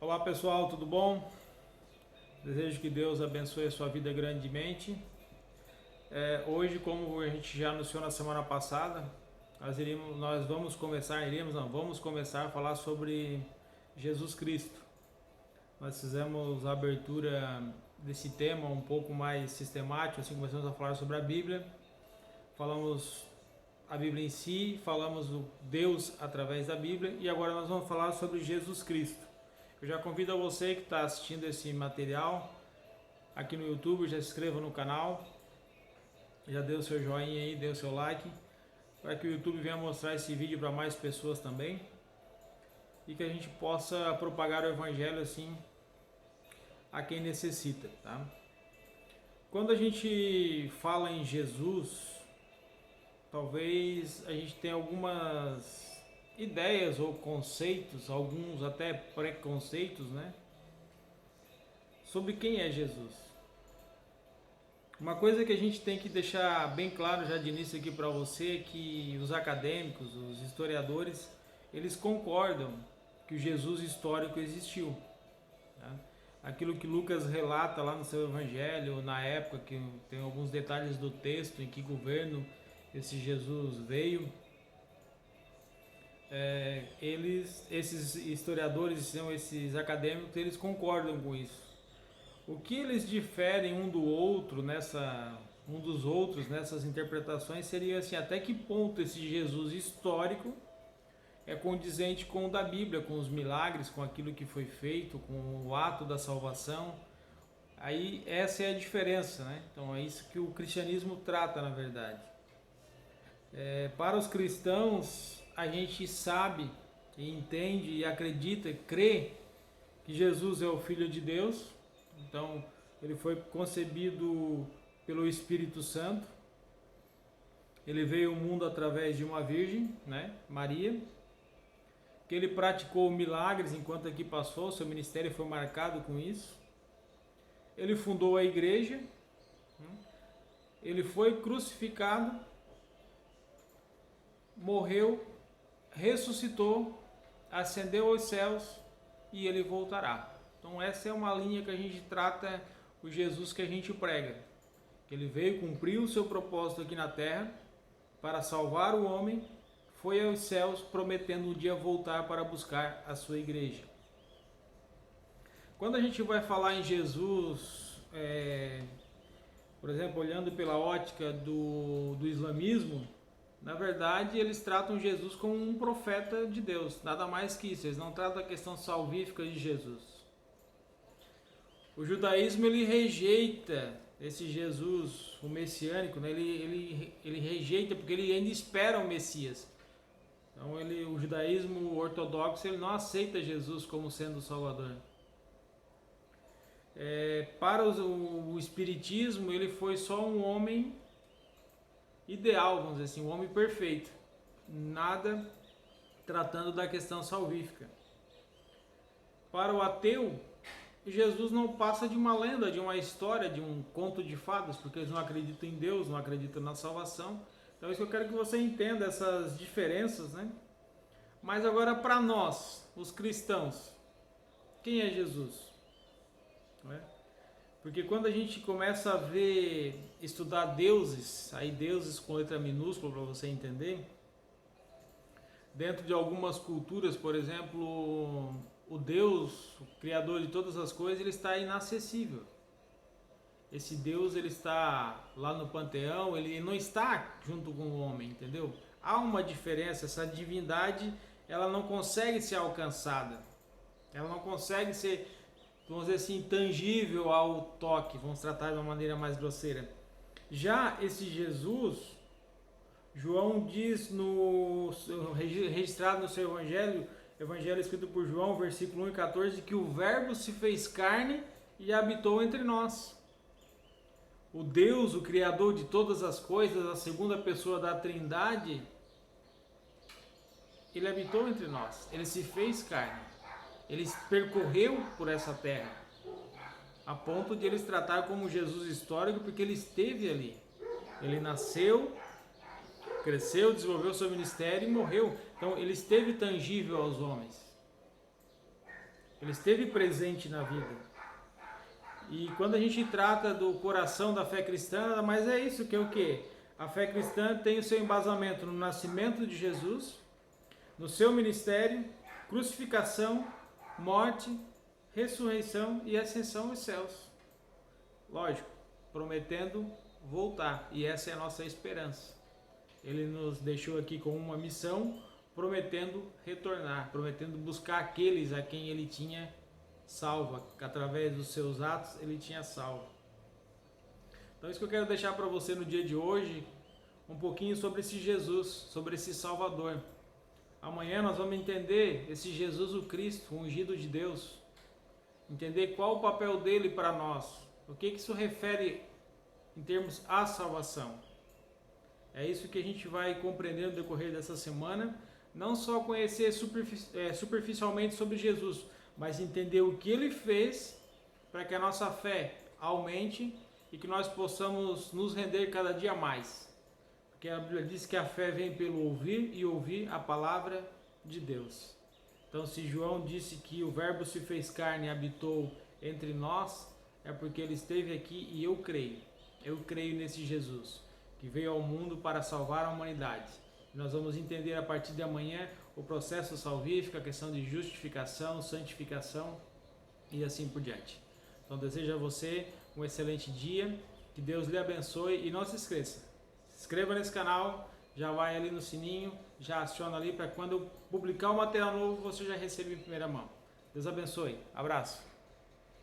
Olá pessoal, tudo bom? Desejo que Deus abençoe a sua vida grandemente. Hoje, como a gente já anunciou na semana passada, vamos começar a falar sobre Jesus Cristo. Nós fizemos a abertura desse tema um pouco mais sistemático, assim começamos a falar sobre a Bíblia, falamos a Bíblia em si, falamos do Deus através da Bíblia e agora nós vamos falar sobre Jesus Cristo. Eu já convido a você que está assistindo esse material aqui no YouTube, já se inscreva no canal, já dê o seu joinha aí, dê o seu like, para que o YouTube venha mostrar esse vídeo para mais pessoas também e que a gente possa propagar o Evangelho assim a quem necessita, tá? Quando a gente fala em Jesus, talvez a gente tenha algumas ideias ou conceitos, alguns até preconceitos, né? Sobre quem é Jesus. Uma coisa que a gente tem que deixar bem claro já de início aqui para você é que os acadêmicos, os historiadores, eles concordam que o Jesus histórico existiu. Tá? Aquilo que Lucas relata lá no seu evangelho, na época, que tem alguns detalhes do texto em que governo esse Jesus veio, esses historiadores, esses acadêmicos, eles concordam com isso. O que eles diferem um dos outros nessas interpretações seria assim, até que ponto esse Jesus histórico é condizente com o da Bíblia, com os milagres, com aquilo que foi feito, com o ato da salvação. Aí essa é a diferença, né? Então é isso que o cristianismo trata, na verdade. Para os cristãos, a gente sabe, entende e acredita, crê que Jesus é o Filho de Deus. Então, ele foi concebido pelo Espírito Santo. Ele veio ao mundo através de uma virgem, né, Maria. Que ele praticou milagres enquanto aqui passou, seu ministério foi marcado com isso. Ele fundou a igreja. Ele foi crucificado, morreu, ressuscitou, ascendeu aos céus e ele voltará. Então essa é uma linha que a gente trata o Jesus que a gente prega. Que ele veio cumprir o seu propósito aqui na terra para salvar o homem, foi aos céus prometendo um dia voltar para buscar a sua igreja. Quando a gente vai falar em Jesus, por exemplo, olhando pela ótica do islamismo, na verdade eles tratam Jesus como um profeta de Deus, nada mais que isso, eles não tratam a questão salvífica de Jesus. O judaísmo ele rejeita esse Jesus, o messiânico, né? ele rejeita porque ele ainda espera o Messias. Então o judaísmo ortodoxo ele não aceita Jesus como sendo o Salvador. Para o espiritismo ele foi só um homem ideal, vamos dizer assim, um homem perfeito, nada tratando da questão salvífica. Para o ateu, Jesus não passa de uma lenda, de uma história, de um conto de fadas, porque eles não acreditam em Deus, não acreditam na salvação. Então é isso que eu quero que você entenda, essas diferenças, né? Mas agora para nós, os cristãos, quem é Jesus? Não é? Porque quando a gente começa a estudar deuses, aí deuses com letra minúscula para você entender, dentro de algumas culturas, por exemplo, o Deus, o Criador de todas as coisas, ele está inacessível. Esse Deus, ele está lá no panteão, ele não está junto com o homem, entendeu? Há uma diferença, essa divindade, ela não consegue ser alcançada. Ela não consegue ser, vamos dizer assim, tangível ao toque, vamos tratar de uma maneira mais grosseira. Já esse Jesus, João diz, registrado no seu Evangelho escrito por João, versículo 1 e 14, que o Verbo se fez carne e habitou entre nós. O Deus, o Criador de todas as coisas, a segunda pessoa da Trindade, ele habitou entre nós, ele se fez carne, ele percorreu por essa terra, a ponto de eles tratar como Jesus histórico, porque ele esteve ali. Ele nasceu, cresceu, desenvolveu seu ministério e morreu. Então ele esteve tangível aos homens. Ele esteve presente na vida. E quando a gente trata do coração da fé cristã, nada mais é isso, que é o quê? A fé cristã tem o seu embasamento no nascimento de Jesus, no seu ministério, crucificação, morte, ressurreição e ascensão aos céus. Lógico, prometendo voltar. E essa é a nossa esperança. Ele nos deixou aqui com uma missão, prometendo retornar, prometendo buscar aqueles a quem ele tinha salvo, que através dos seus atos ele tinha salvo. Então isso que eu quero deixar para você no dia de hoje, um pouquinho sobre esse Jesus, sobre esse Salvador. Amanhã nós vamos entender esse Jesus o Cristo, o ungido de Deus, entender qual o papel dele para nós, o que isso refere em termos à salvação. É isso que a gente vai compreender no decorrer dessa semana, não só conhecer superficialmente sobre Jesus, mas entender o que ele fez para que a nossa fé aumente e que nós possamos nos render cada dia mais. Porque a Bíblia diz que a fé vem pelo ouvir e ouvir a palavra de Deus. Então, se João disse que o Verbo se fez carne e habitou entre nós, é porque ele esteve aqui e eu creio. Eu creio nesse Jesus, que veio ao mundo para salvar a humanidade. Nós vamos entender a partir de amanhã o processo salvífico, a questão de justificação, santificação e assim por diante. Então, desejo a você um excelente dia, que Deus lhe abençoe e não se esqueça. Se inscreva nesse canal, já vai ali no sininho, já aciona ali para quando eu publicar um material novo você já receba em primeira mão. Deus abençoe. Abraço.